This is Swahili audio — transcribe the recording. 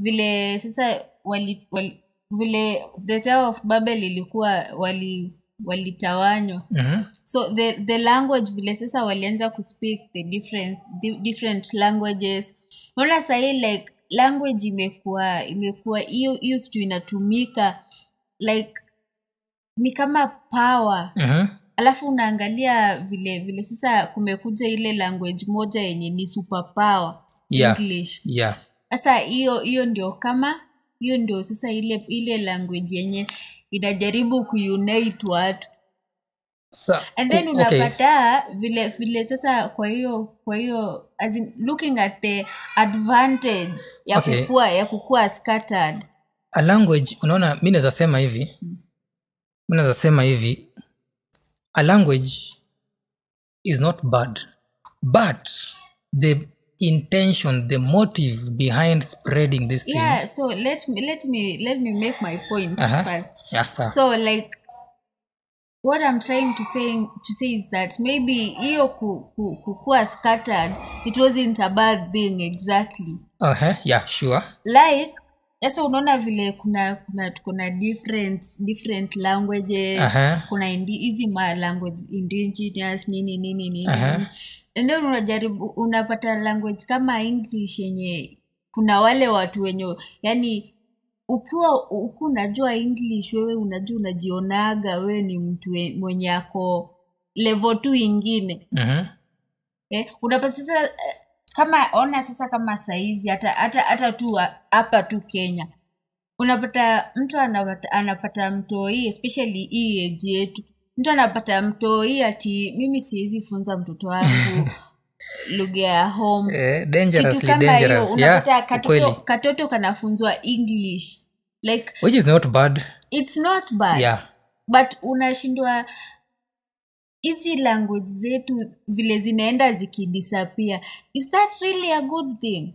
vile sasa vile the Tower of Babel ilikuwa walitawanywa. So the language vile sasa walianza kuspeak the different languages. Unaona sasa like language imekuwa hiyo kitu inatumika like ni kama power. Alafu unaangalia vile sasa kumekuja ile language moja yenye ni super power, English. Sasa hiyo ndio sasa ile language yenye inajaribu kuunite watu. And then unapata vile sasa kwa hiyo as in looking at the advantage ya kukua scattered. A language, unaona mimi naweza sema hivi a language is not bad, but the intention, the motive behind spreading this thing. So let me make my point first. So like what I'm trying to say is that maybe hiyo kukua scattered, it wasn't a bad thing exactly. Sure. Like sasa unaona vile kuna different languages, kuna hizi language indigenous nini. And then unapata language kama English yenye kuna wale watu wenye yani ukiwa unajua English wewe unajua unajionaga wewe ni mtu mwenye ako level 2 ingine. Unapata sasa kama saizi hata tu hapa tu Kenya unapata mtu anapata mtoi, especially hii age yetu, mtu anapata mtoi ati mimi siwezi funza mtoto wangu lugha ya home. Dangerously dangerous. Unapata katoto kanafunzwa English like, which is not bad. It's not bad. But unashindwa hizi language zetu vile zinaenda zikidisappear. Is that really a good thing?